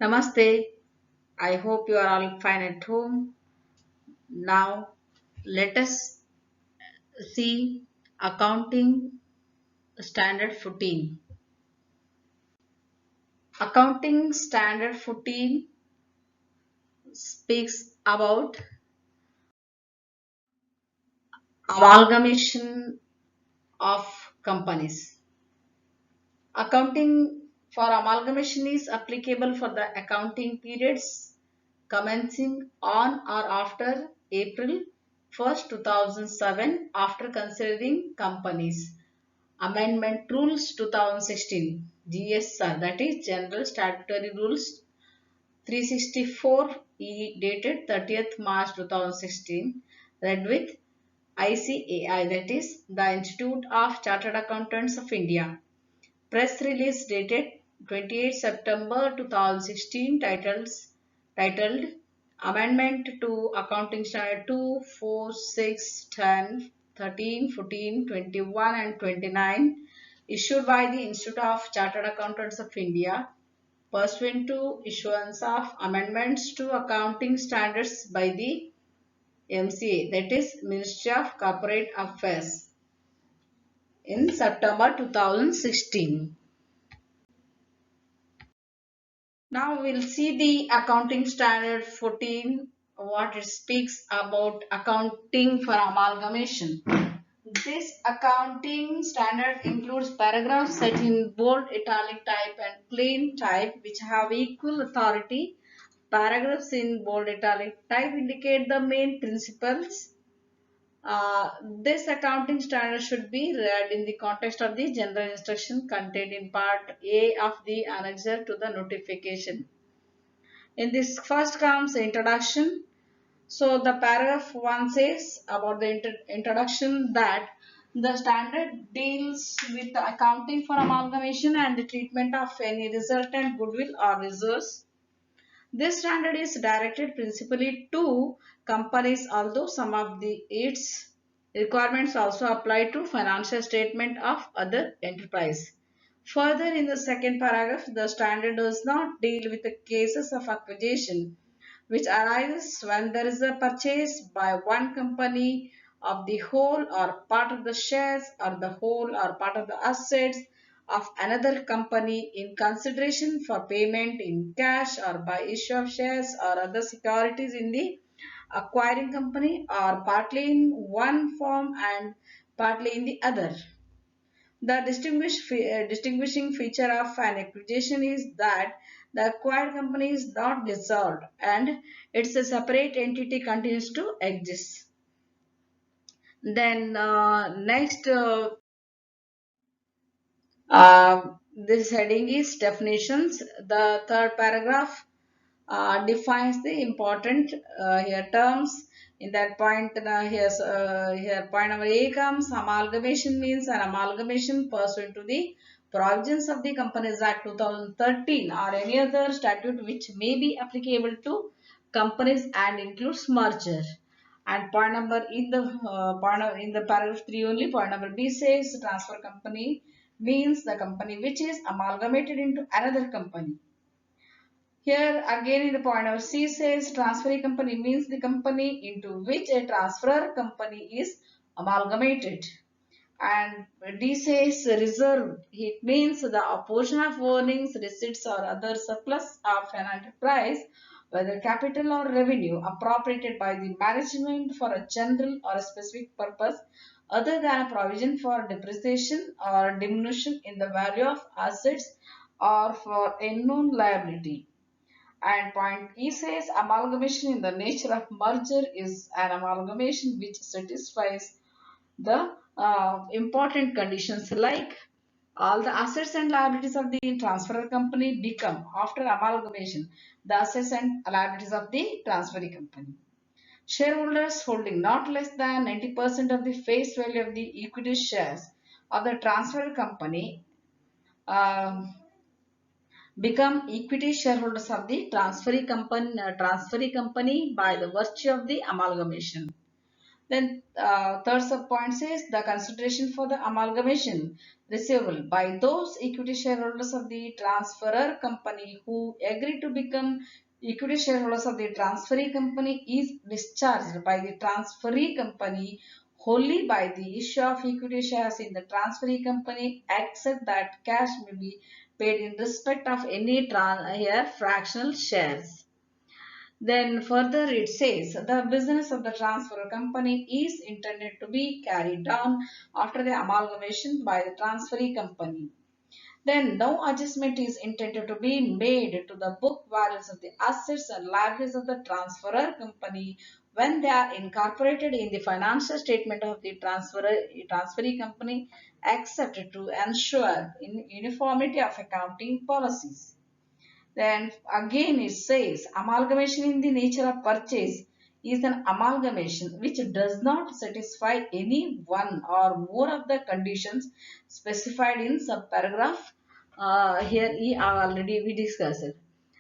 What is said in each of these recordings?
Namaste. I hope you are all fine at home. Now, let us see accounting standard 14. Accounting standard 14 speaks about amalgamation of companies. Accounting for amalgamation is applicable for the accounting periods commencing on or after April 1st, 2007 after considering companies. Amendment Rules 2016 GSR, that is General Statutory Rules 364 E dated 30th March 2016, read with ICAI, that is the Institute of Chartered Accountants of India. Press release dated 28 September 2016 titled Amendment to Accounting Standard 2, 4, 6, 10, 13, 14, 21 and 29 issued by the Institute of Chartered Accountants of India pursuant to issuance of amendments to accounting standards by the MCA, that is Ministry of Corporate Affairs, in September 2016. Now we'll see the accounting standard 14, what it speaks about accounting for amalgamation. This accounting standard includes paragraphs set in bold, italic type and plain type which have equal authority. Paragraphs in bold, italic type indicate the main principles. This accounting standard should be read in the context of the general instruction contained in part A of the annexure to the notification. In this first comes the introduction. So the paragraph 1 says about the introduction that the standard deals with the accounting for amalgamation and the treatment of any resultant goodwill or reserves. This standard is directed principally to companies, although some of its requirements also apply to financial statement of other enterprise. Further, in the second paragraph, the standard does not deal with the cases of acquisition which arises when there is a purchase by one company of the whole or part of the shares or the whole or part of the assets of another company in consideration for payment in cash or by issue of shares or other securities in the acquiring company or partly in one form and partly in the other. The distinguishing feature of an acquisition is that the acquired company is not dissolved and its a separate entity continues to exist. Then next, this heading is definitions. The third paragraph defines the important here terms. In that point, here point number A comes amalgamation means an amalgamation pursuant to the provisions of the Companies Act 2013 or any other statute which may be applicable to companies and includes merger. And point number in the in the paragraph 3 only, point number B says transfer company means the company which is amalgamated into another company. Here again in the point of C says transferee company means the company into which a transferor company is amalgamated. And D says reserve. It means the portion of earnings, receipts or other surplus of an enterprise, whether capital or revenue, appropriated by the management for a general or a specific purpose other than a provision for depreciation or diminution in the value of assets or for unknown liability. And point E says amalgamation in the nature of merger is an amalgamation which satisfies the important conditions like All the assets and liabilities of the transferor company become, after amalgamation, the assets and liabilities of the transferee company. Shareholders holding not less than 90% of the face value of the equity shares of the transfer company um, become equity shareholders of the transferee company by the virtue of the amalgamation. Then third sub point says the consideration for the amalgamation receivable by those equity shareholders of the transferor company who agree to become equity shareholders of the transferee company is discharged by the transferee company wholly by the issue of equity shares in the transferee company, except that cash may be paid in respect of any here fractional shares. Then further it says the business of the transfer company is intended to be carried on after the amalgamation by the transferee company. Then no adjustment is intended to be made to the book values of the assets and liabilities of the transferor company when they are incorporated in the financial statement of the transferee company, except to ensure uniformity of accounting policies. Then again it says amalgamation in the nature of purchase is an amalgamation which does not satisfy any one or more of the conditions specified in subparagraph. Here already we discussed it.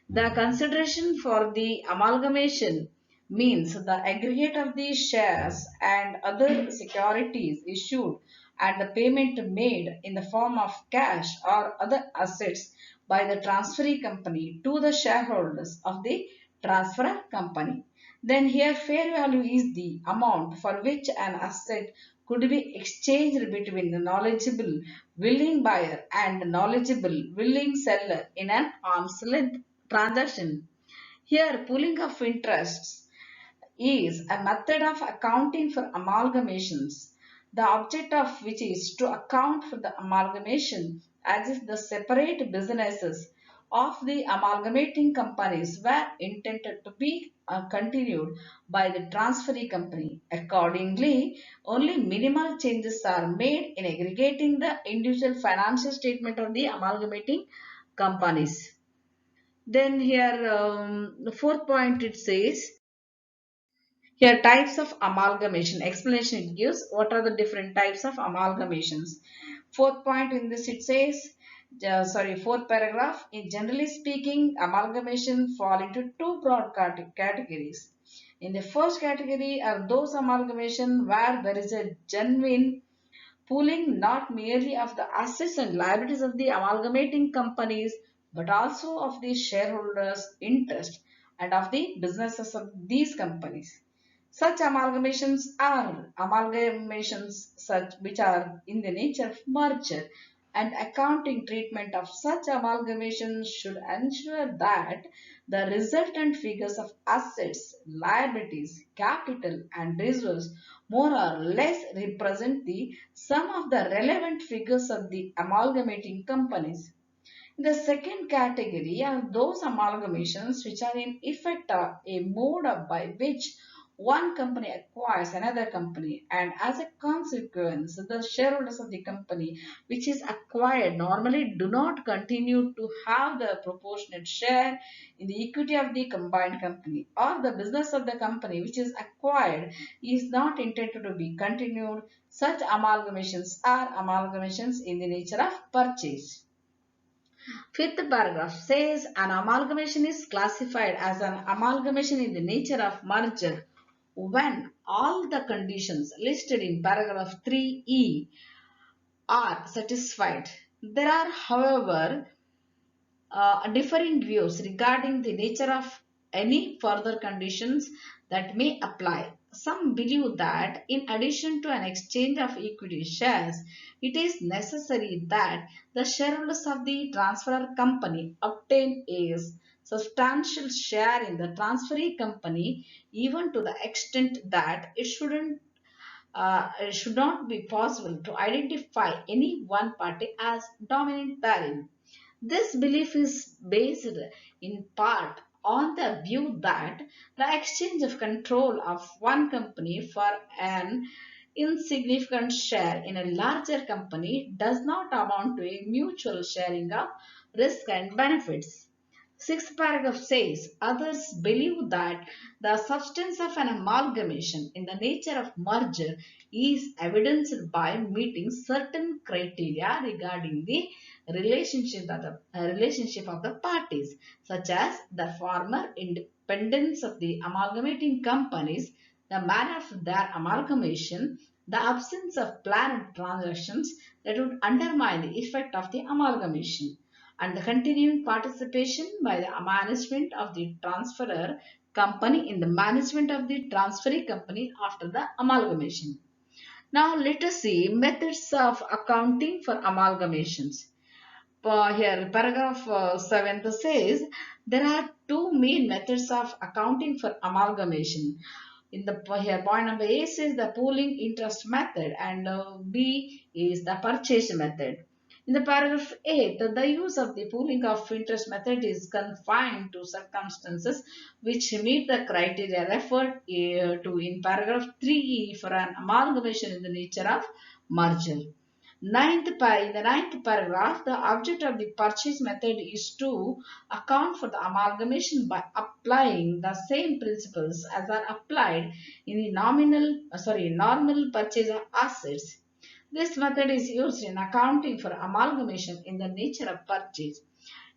The consideration for the amalgamation means the aggregate of the shares and other securities issued and the payment made in the form of cash or other assets by the transferee company to the shareholders of the transfer company. Then here fair value is the amount for which an asset could be exchanged between the knowledgeable willing buyer and knowledgeable willing seller in an arm's length transaction. Here, pooling of interests is a method of accounting for amalgamations, the object of which is to account for the amalgamation as if the separate businesses of the amalgamating companies were intended to be continued by the transferee company. Accordingly, only minimal changes are made in aggregating the individual financial statement of the amalgamating companies. Then here, the fourth point it says, here types of amalgamation, explanation it gives, what are the different types of amalgamations. Fourth point in this it says, fourth paragraph, in generally speaking, amalgamation fall into two broad categories. In the first category are those amalgamation where there is a genuine pooling not merely of the assets and liabilities of the amalgamating companies but also of the shareholders' interest and of the businesses of these companies. Such amalgamations such which are in the nature of merger and accounting treatment of such amalgamations should ensure that the resultant figures of assets, liabilities, capital and reserves more or less represent the sum of the relevant figures of the amalgamating companies. The second category are those amalgamations which are in effect a mode by which one company acquires another company, and as a consequence the shareholders of the company which is acquired normally do not continue to have the proportionate share in the equity of the combined company, or the business of the company which is acquired is not intended to be continued. Such amalgamations are amalgamations in the nature of purchase. Fifth paragraph says an amalgamation is classified as an amalgamation in the nature of merger when all the conditions listed in paragraph 3e are satisfied. There are, however, differing views regarding the nature of any further conditions that may apply. Some believe that in addition to an exchange of equity shares, it is necessary that the shareholders of the transferor company obtain a substantial share in the transferee company, even to the extent that it should not be possible to identify any one party as dominant therein. This belief is based in part on the view that the exchange of control of one company for an insignificant share in a larger company does not amount to a mutual sharing of risk and benefits. Sixth paragraph says others believe that the substance of an amalgamation in the nature of merger is evidenced by meeting certain criteria regarding the relationship of the parties, such as the former independence of the amalgamating companies, the manner of their amalgamation, the absence of planned transactions that would undermine the effect of the amalgamation, and the continuing participation by the management of the transferor company in the management of the transferee company after the amalgamation. Now let us see methods of accounting for amalgamations. Here paragraph 7th says there are two main methods of accounting for amalgamation. In the here point number A says the pooling interest method, and B is the purchase method. In the paragraph 8, the use of the pooling of interest method is confined to circumstances which meet the criteria referred to in paragraph 3 for an amalgamation in the nature of merger. In the ninth paragraph, the object of the purchase method is to account for the amalgamation by applying the same principles as are applied in the normal purchase of assets. This method is used in accounting for amalgamation in the nature of purchase.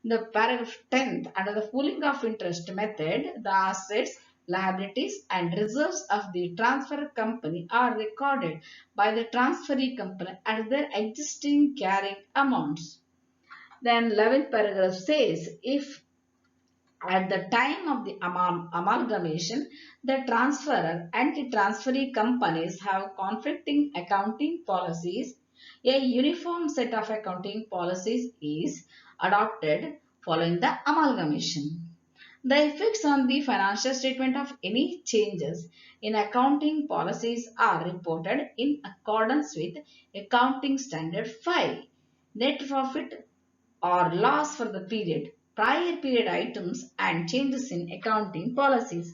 In the paragraph 10th, under the pooling of interest method, the assets, liabilities, and reserves of the transfer company are recorded by the transferee company at their existing carrying amounts. Then 11th paragraph says if at the time of the amalgamation, the transferor and the transferee companies have conflicting accounting policies, a uniform set of accounting policies is adopted following the amalgamation. The effects on the financial statement of any changes in accounting policies are reported in accordance with Accounting Standard 5. Net profit or loss for the period, prior period items, and changes in accounting policies.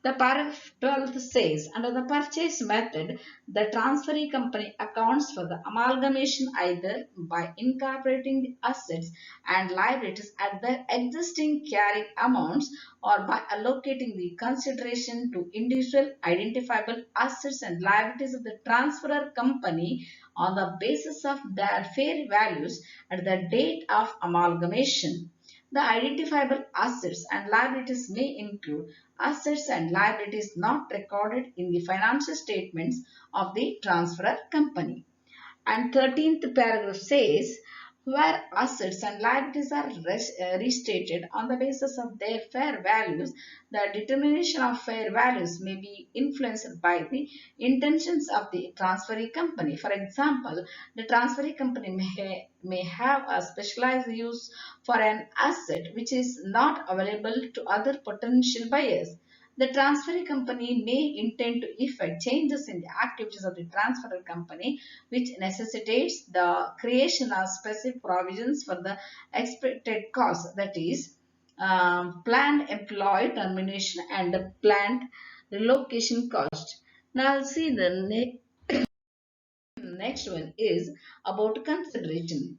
The paragraph 12 says, under the purchase method, the transferee company accounts for the amalgamation either by incorporating the assets and liabilities at their existing carrying amounts or by allocating the consideration to individual identifiable assets and liabilities of the transferor company on the basis of their fair values at the date of amalgamation. The identifiable assets and liabilities may include assets and liabilities not recorded in the financial statements of the transferor company. And 13th paragraph says where assets and liabilities are restated on the basis of their fair values, the determination of fair values may be influenced by the intentions of the transferee company. For example, the transferee company may have a specialized use for an asset which is not available to other potential buyers. The transferee company may intend to effect changes in the activities of the transferor company which necessitates the creation of specific provisions for the expected costs, that is, planned employee termination and planned relocation cost. Now, I'll see the next one is about consideration.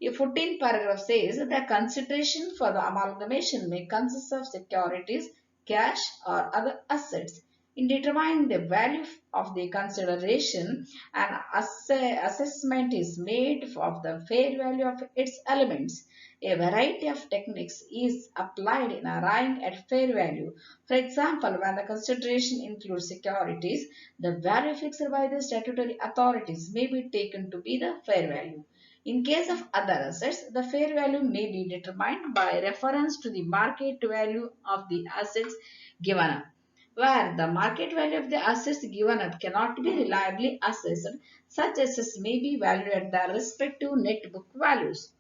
A 14th paragraph says the consideration for the amalgamation may consist of securities, cash, or other assets. In determining the value of the consideration, an assessment is made of the fair value of its elements. A variety of techniques is applied in arriving at fair value. For example, when the consideration includes securities, the value fixed by the statutory authorities may be taken to be the fair value. In case of other assets, the fair value may be determined by reference to the market value of the assets given up. Where the market value of the assets given up cannot be reliably assessed, such assets may be valued at their respective net book values.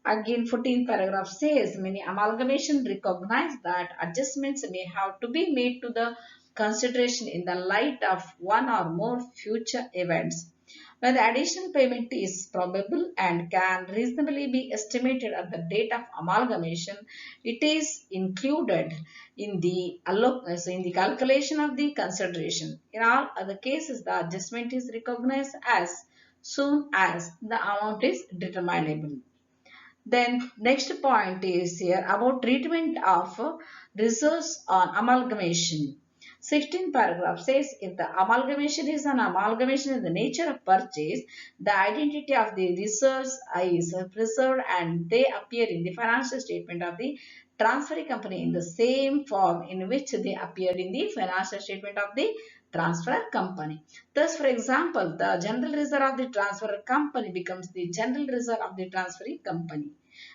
Again, 14th paragraph says many amalgamation recognize that adjustments may have to be made to the consideration in the light of one or more future events. When the additional payment is probable and can reasonably be estimated at the date of amalgamation, it is included in in the calculation of the consideration. In all other cases, the adjustment is recognized as soon as the amount is determinable. Then next point is here about treatment of reserves on amalgamation. 16th paragraph says if the amalgamation is an amalgamation in the nature of purchase, the identity of the reserves is preserved and they appear in the financial statement of the transferring company in the same form in which they appeared in the financial statement of the transfer company. Thus, for example, the general reserve of the transfer company becomes the general reserve of the transferring company.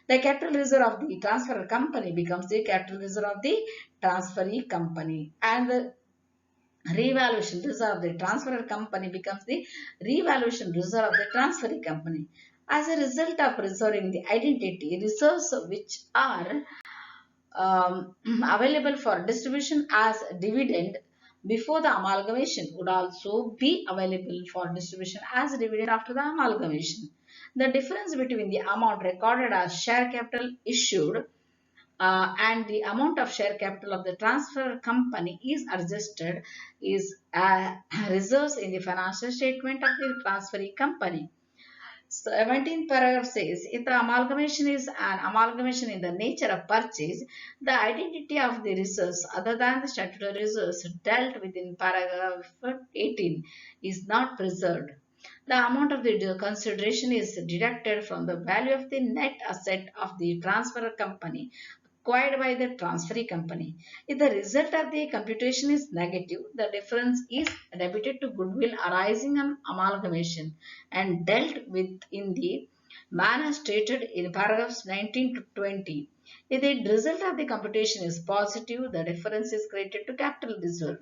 The capital reserve of the transfer company becomes the capital reserve of the transferee company. And the revaluation reserve of the transfer company becomes the revaluation reserve of the transferee company. As a result of preserving the identity, reserves which are available for distribution as dividend before the amalgamation would also be available for distribution as dividend after the amalgamation. The difference between the amount recorded as share capital issued and the amount of share capital of the transfer company is adjusted is reserves in the financial statement of the transferee company. 17th paragraph says, if the amalgamation is an amalgamation in the nature of purchase, the identity of the reserves other than the statutory reserves dealt with in paragraph 18 is not preserved. The amount of the consideration is deducted from the value of the net asset of the transfer company acquired by the transferee company. If the result of the computation is negative, the difference is debited to goodwill arising on amalgamation and dealt with in the manner stated in paragraphs 19 to 20. If the result of the computation is positive, the difference is credited to capital reserve.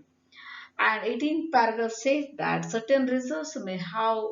And 18th paragraph says that certain reserves may have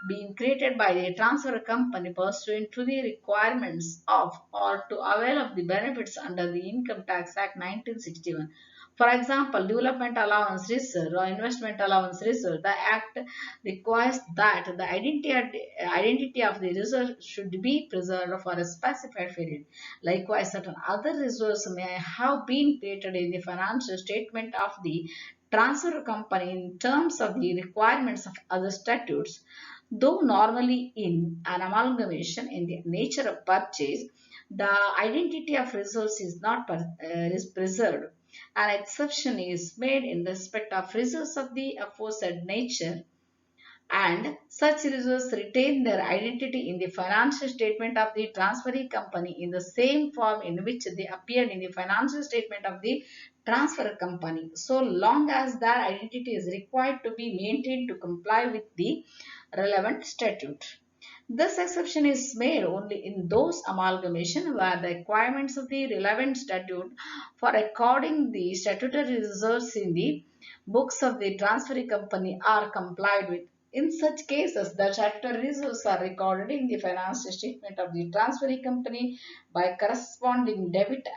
been created by the transfer company pursuant to the requirements of or to avail of the benefits under the Income Tax Act 1961. For example, development allowance reserve or investment allowance reserve, the Act requires that the identity of the reserve should be preserved for a specified period. Likewise, certain other reserves may have been created in the financial statement of the transfer company in terms of the requirements of other statutes. Though normally in an amalgamation in the nature of purchase, the identity of reserves is not is preserved. An exception is made in respect of reserves of the aforesaid nature, and such reserves retain their identity in the financial statement of the transferee company in the same form in which they appeared in the financial statement of the transfer company, so long as their identity is required to be maintained to comply with the relevant statute. This exception is made only in those amalgamation where the requirements of the relevant statute for recording the statutory reserves in the books of the transferee company are complied with. In such cases, the statutory reserves are recorded in the financial statement of the transferee company by corresponding debit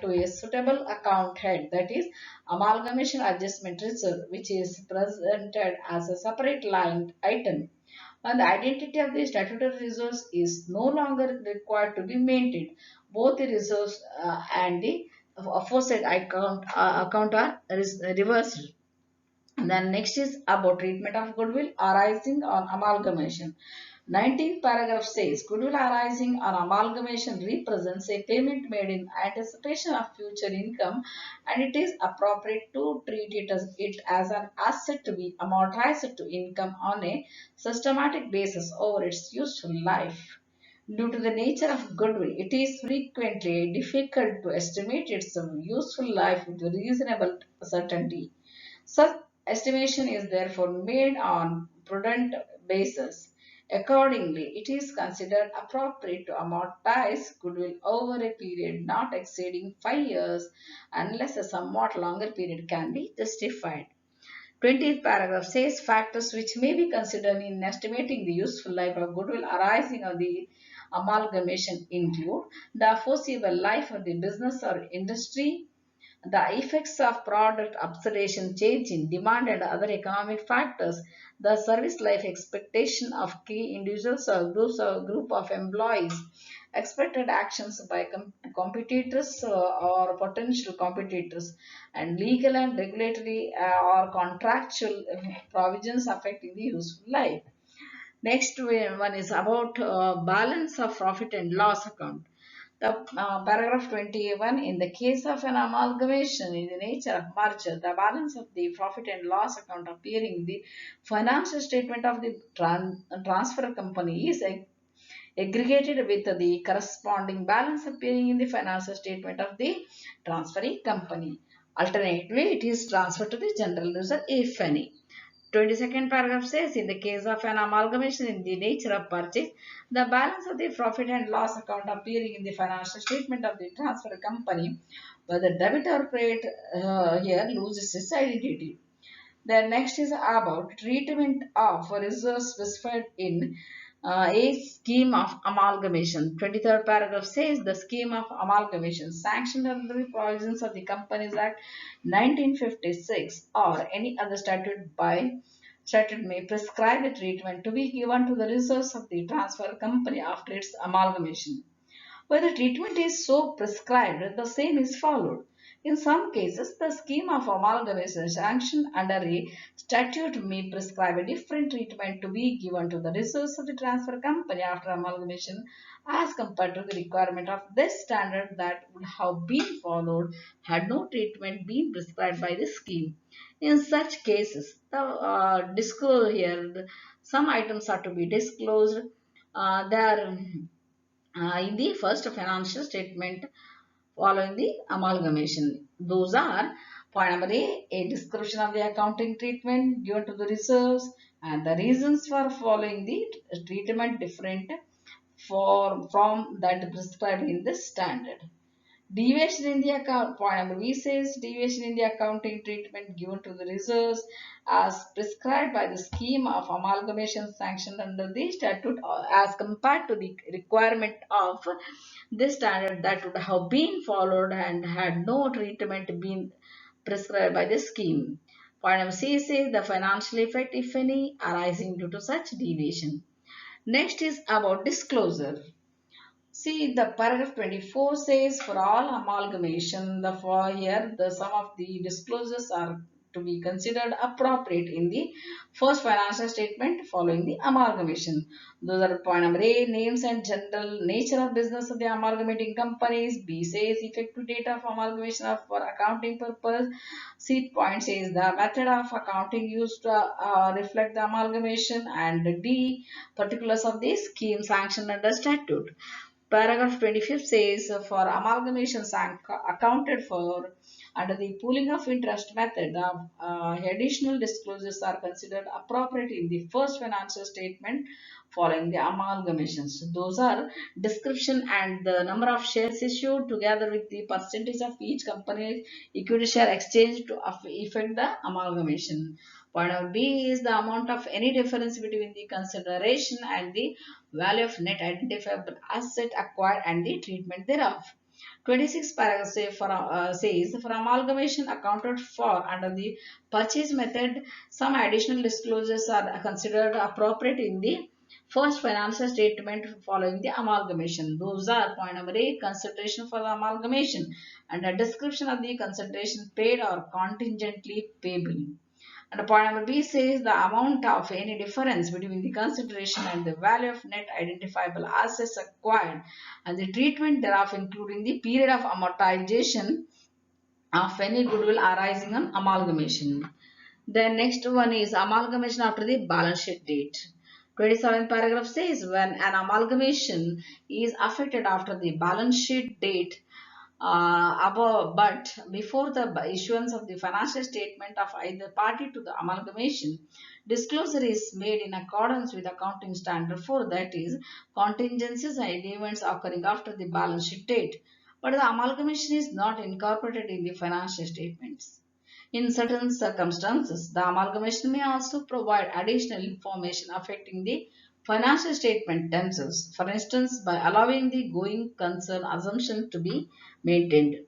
to a suitable account head, that is, amalgamation adjustment reserve, which is presented as a separate line item. When the identity of the statutory reserves is no longer required to be maintained, both the reserves and the aforesaid account are reversed. And then next is about treatment of goodwill arising on amalgamation. 19th paragraph says goodwill arising on amalgamation represents a payment made in anticipation of future income, and it is appropriate to treat it as an asset to be amortized to income on a systematic basis over its useful life. Due to the nature of goodwill, it is frequently difficult to estimate its useful life with reasonable certainty. Such estimation is therefore made on prudent basis. Accordingly, it is considered appropriate to amortize goodwill over a period not exceeding 5 years unless a somewhat longer period can be justified. 20th paragraph says factors which may be considered in estimating the useful life of goodwill arising on the amalgamation include the foreseeable life of the business or industry, the effects of product obsolescence, change in demand, and other economic factors, the service life expectation of key individuals or group of employees, expected actions by competitors or potential competitors, and legal and regulatory or contractual provisions affecting the useful life. Next one is about balance of profit and loss account. The paragraph 21, in the case of an amalgamation in the nature of merger, the balance of the profit and loss account appearing in the financial statement of the transfer company is aggregated with the corresponding balance appearing in the financial statement of the transferring company. Alternatively, it is transferred to the general user if any. 22nd paragraph says, in the case of an amalgamation in the nature of purchase, the balance of the profit and loss account appearing in the financial statement of the transfer company, whether debit or credit here loses its identity. The next is about treatment of reserves specified in a scheme of amalgamation. 23rd paragraph says the scheme of amalgamation sanctioned under the provisions of the Companies Act 1956 or any other statute may prescribe a treatment to be given to the reserves of the transfer company after its amalgamation. Where the treatment is so prescribed, the same is followed. In some cases, the scheme of amalgamation sanctioned under a statute may prescribe a different treatment to be given to the reserves of the transfer company after amalgamation as compared to the requirement of this standard that would have been followed had no treatment been prescribed by the scheme. In such cases, the disclosure here, some items are to be disclosed. They are in the first financial statement following the amalgamation. Those are point number a description of the accounting treatment given to the reserves and the reasons for following the treatment different from that prescribed in the standard. Deviation in the account, point number B says deviation in the accounting treatment given to the reserves as prescribed by the scheme of amalgamation sanctioned under the statute as compared to the requirement of this standard that would have been followed and had no treatment been prescribed by the scheme. Point number C says the financial effect, if any, arising due to such deviation. Next is about disclosure. See, the paragraph 24 says for all amalgamation, the for here the sum of the disclosures are to be considered appropriate in the first financial statement following the amalgamation. Those are point number A, names and general nature of business of the amalgamating companies. B says effective date of amalgamation for accounting purpose. C point says the method of accounting used to reflect the amalgamation. And D, particulars of the scheme sanctioned under statute. Paragraph 25 says for amalgamations accounted for under the pooling of interest method, additional disclosures are considered appropriate in the first financial statement following the amalgamations. Those are description and the number of shares issued together with the percentage of each company's equity share exchange to effect the amalgamation. Point of B is the amount of any difference between the consideration and the value of net identifiable asset acquired and the treatment thereof. 26 paragraph says for amalgamation accounted for under the purchase method, some additional disclosures are considered appropriate in the first financial statement following the amalgamation. Those are point number A, consideration for the amalgamation and a description of the consideration paid or contingently payable. And point number B says the amount of any difference between the consideration and the value of net identifiable assets acquired and the treatment thereof, including the period of amortization of any goodwill arising on amalgamation. The next one is amalgamation after the balance sheet date. 27th paragraph says when an amalgamation is affected after the balance sheet date, but before the issuance of the financial statement of either party to the amalgamation, disclosure is made in accordance with accounting standard 4, that is, contingencies and events occurring after the balance sheet date, but the amalgamation is not incorporated in the financial statements. In certain circumstances, the amalgamation may also provide additional information affecting the financial statement themselves, for instance, by allowing the going concern assumption to be maintained.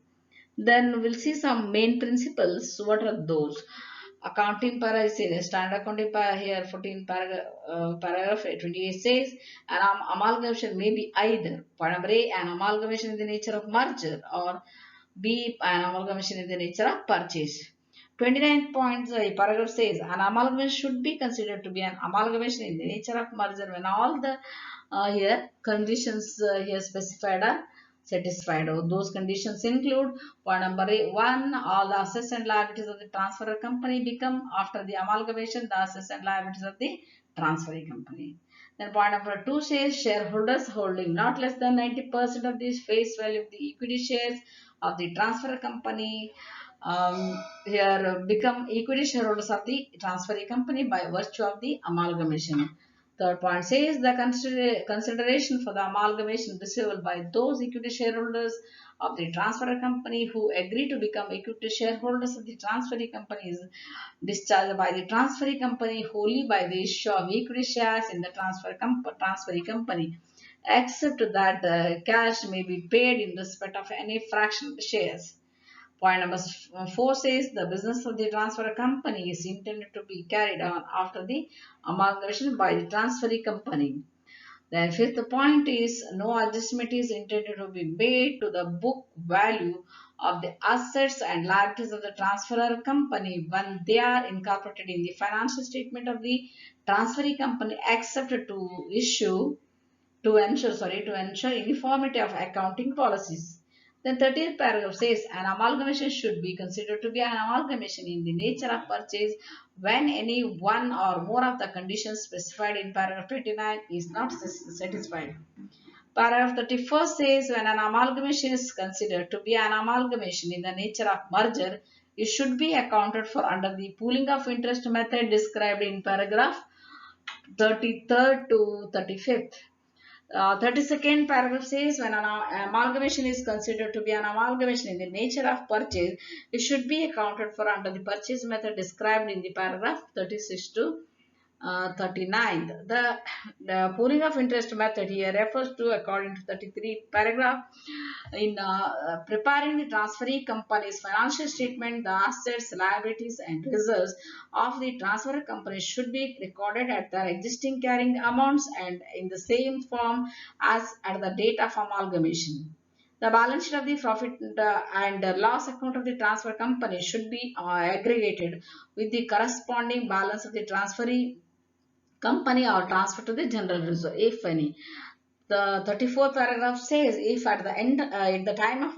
Then we'll see some main principles. What are those? Accounting para is standard accounting para here 14 paragraph, paragraph 28 says an amalgamation may be either point number A, an amalgamation in the nature of merger, or B, an amalgamation in the nature of purchase. 29th point, paragraph says an amalgamation should be considered to be an amalgamation in the nature of merger when all the here conditions here specified are satisfied. Those conditions include point number one, all the assets and liabilities of the transferor company become, after the amalgamation, the assets and liabilities of the transferring company. Then point number two says shareholders holding not less than 90% of the face value of the equity shares of the transfer company here become equity shareholders of the transferring company by virtue of the amalgamation. Third point says the consideration for the amalgamation receivable by those equity shareholders of the transfer company who agree to become equity shareholders of the transferring company is discharged by the transferring company wholly by the issue of equity shares in the transferring company, except that cash may be paid in respect of any fraction of the shares. Point number four says the business of the transfer company is intended to be carried on after the amalgamation by the transferee company. Then fifth point is no adjustment is intended to be made to the book value of the assets and liabilities of the transferor company when they are incorporated in the financial statement of the transferee company, except to ensure uniformity of accounting policies. Then 30th paragraph says an amalgamation should be considered to be an amalgamation in the nature of purchase when any one or more of the conditions specified in paragraph 29 is not satisfied. Paragraph 31st says when an amalgamation is considered to be an amalgamation in the nature of merger, it should be accounted for under the pooling of interest method described in paragraph 33rd to 35th. 32nd paragraph says when an amalgamation is considered to be an amalgamation in the nature of purchase, it should be accounted for under the purchase method described in the paragraph 36 to 39th. The pooling of interest method here refers to, according to 33 paragraph, in preparing the transferee company's financial statement, the assets, liabilities, and reserves of the transfer company should be recorded at their existing carrying amounts and in the same form as at the date of amalgamation. The balance sheet of the profit and loss account of the transfer company should be aggregated with the corresponding balance of the transferee company or transfer to the general reserve, if any. The 34th paragraph says if at the end, at the time of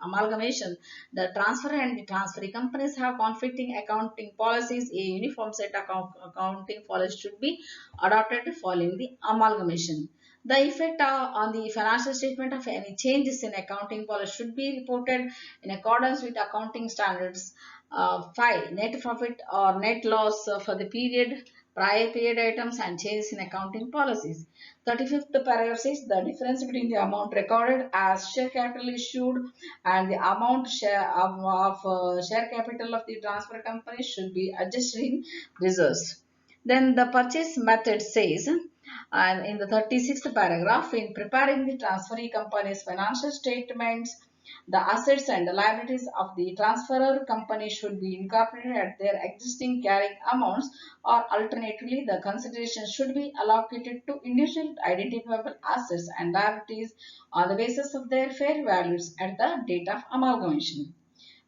amalgamation, the transfer and the transferee companies have conflicting accounting policies, a uniform set of accounting policies should be adopted following the amalgamation. The effect on the financial statement of any changes in accounting policy should be reported in accordance with accounting standards. 5. Net profit or net loss for the period, prior period items and changes in accounting policies. 35th paragraph says the difference between the amount recorded as share capital issued and the amount of share capital of the transfer company should be adjusted in reserves. Then the purchase method says, and in the 36th paragraph, in preparing the transferee company's financial statements, the assets and the liabilities of the transferor company should be incorporated at their existing carrying amounts, or alternatively, the consideration should be allocated to individual identifiable assets and liabilities on the basis of their fair values at the date of amalgamation.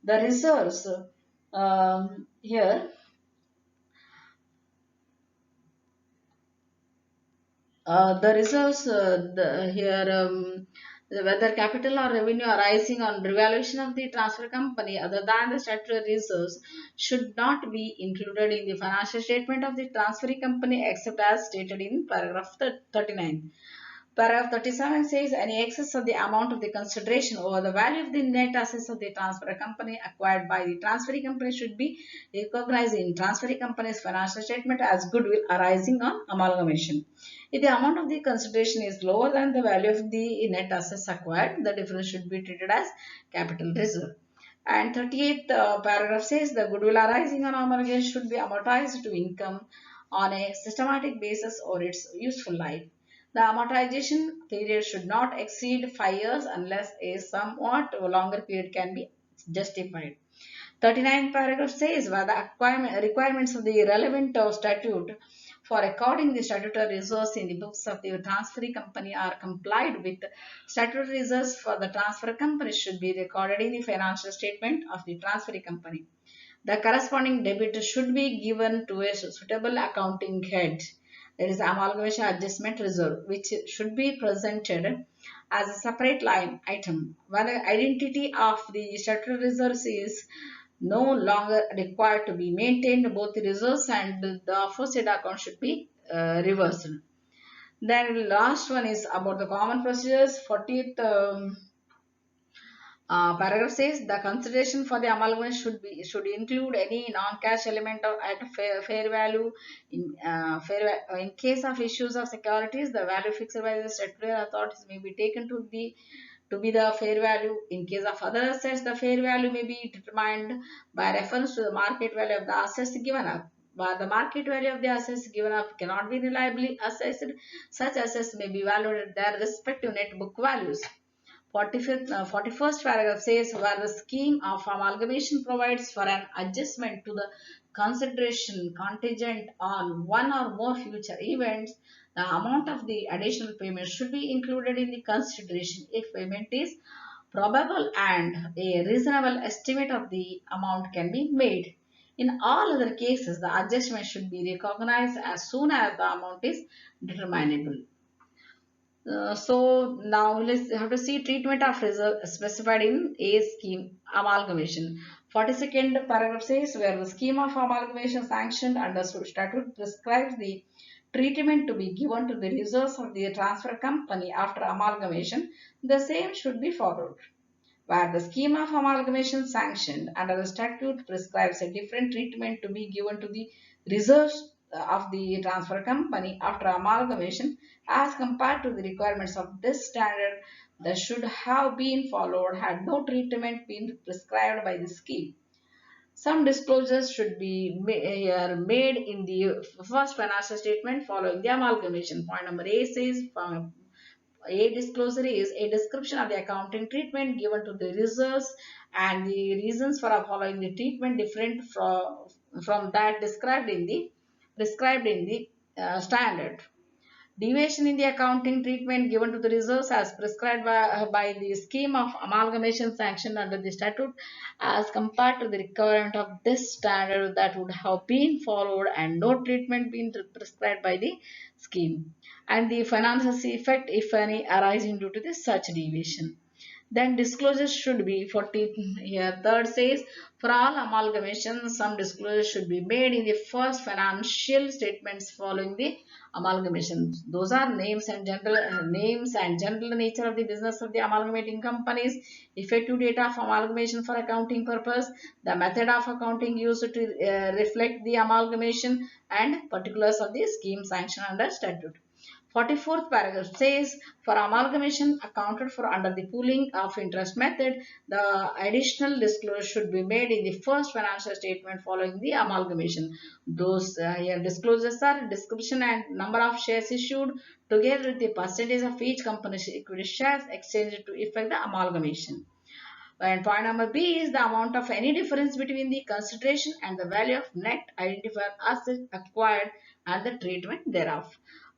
The reserves here the reserves here whether capital or revenue arising on revaluation of the transfer company other than the statutory reserves should not be included in the financial statement of the transferring company except as stated in paragraph 39. Paragraph 37 says any excess of the amount of the consideration over the value of the net assets of the transfer company acquired by the transferring company should be recognized in transferring company's financial statement as goodwill arising on amalgamation. If the amount of the consideration is lower than the value of the net assets acquired, the difference should be treated as capital reserve. And 38th paragraph says the goodwill arising on amalgamation should be amortized to income on a systematic basis or its useful life. The amortization period should not exceed 5 years unless a somewhat longer period can be justified. 39 paragraph says where the requirements of the relevant statute for recording the statutory reserves in the books of the transferee company are complied with. Statutory reserves for the transfer company should be recorded in the financial statement of the transferee company. The corresponding debit should be given to a suitable accounting head. There is amalgamation adjustment reserve, which should be presented as a separate line item. When the identity of the statutory reserves is no longer required to be maintained, both the reserves and the aforesaid account should be reversed. Then last one is about the common procedures. 40th paragraph says the consideration for the amalgamation should include any non-cash element at fair value. In case of issues of securities, the value fixed by the statutory authorities may be taken to be the fair value. In case of other assets, the fair value may be determined by reference to the market value of the assets given up. But the market value of the assets given up cannot be reliably assessed. Such assets may be valued at their respective net book values. 41st paragraph says where the scheme of amalgamation provides for an adjustment to the consideration contingent on one or more future events, the amount of the additional payment should be included in the consideration if payment is probable and a reasonable estimate of the amount can be made. In all other cases, the adjustment should be recognized as soon as the amount is determinable. So now let's have to see treatment of reserve specified in a scheme amalgamation. 42nd paragraph says where the scheme of amalgamation sanctioned under statute prescribes the treatment to be given to the reserves of the transfer company after amalgamation, the same should be followed. Where the scheme of amalgamation sanctioned under the statute prescribes a different treatment to be given to the reserves of the transfer company after amalgamation as compared to the requirements of this standard that should have been followed had no treatment been prescribed by the scheme. Some disclosures should be made in the first financial statement following the amalgamation. Point number A says a disclosure is a description of the accounting treatment given to the reserves and the reasons for following the treatment different from that described in the standard. Deviation in the accounting treatment given to the reserves as prescribed by the scheme of amalgamation sanctioned under the statute as compared to the requirement of this standard that would have been followed and no treatment been prescribed by the scheme, and the financial effect if any arising due to this such deviation. Then disclosures should be 40 here. Third says for all amalgamations, some disclosures should be made in the first financial statements following the amalgamation. Those are names and general nature of the business of the amalgamating companies, effective date of amalgamation for accounting purpose, the method of accounting used to reflect the amalgamation, and particulars of the scheme sanctioned under statute. 44th paragraph says for amalgamation accounted for under the pooling of interest method, the additional disclosure should be made in the first financial statement following the amalgamation. Those here disclosures are description and number of shares issued together with the percentage of each company's equity shares exchanged to effect the amalgamation. And point number B is the amount of any difference between the consideration and the value of net identifier asset acquired and the treatment thereof.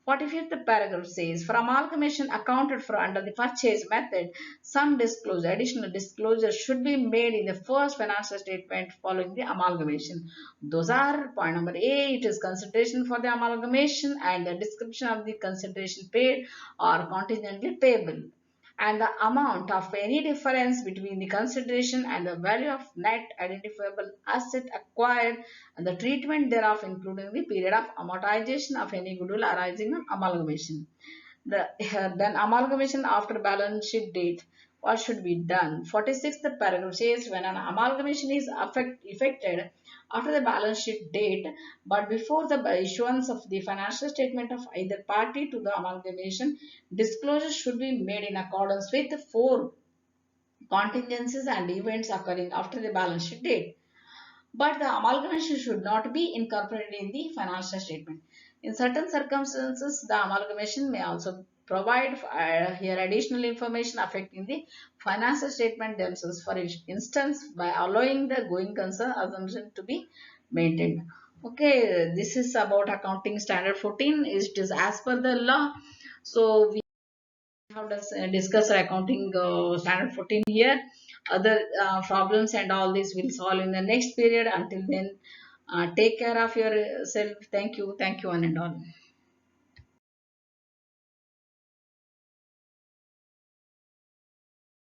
45th paragraph says, for amalgamation accounted for under the purchase method, some additional disclosure should be made in the first financial statement following the amalgamation. Those are point number A, it is consideration for the amalgamation and the description of the consideration paid or contingently payable, and the amount of any difference between the consideration and the value of net identifiable asset acquired and the treatment thereof, including the period of amortization of any goodwill arising on amalgamation. Then amalgamation after balance sheet date. What should be done? 46th paragraph says when an amalgamation is effected after the balance sheet date but before the issuance of the financial statement of either party to the amalgamation, disclosure should be made in accordance with the four contingencies and events occurring after the balance sheet date, but the amalgamation should not be incorporated in the financial statement. In certain circumstances, the amalgamation may also provide here additional information affecting the financial statement themselves. For instance, by allowing the going concern assumption to be maintained. Okay, this is about accounting standard 14. It is as per the law. So we have discussed accounting standard 14 here. Other problems and all this will solve in the next period. Until then, take care of yourself. Thank you, one and all.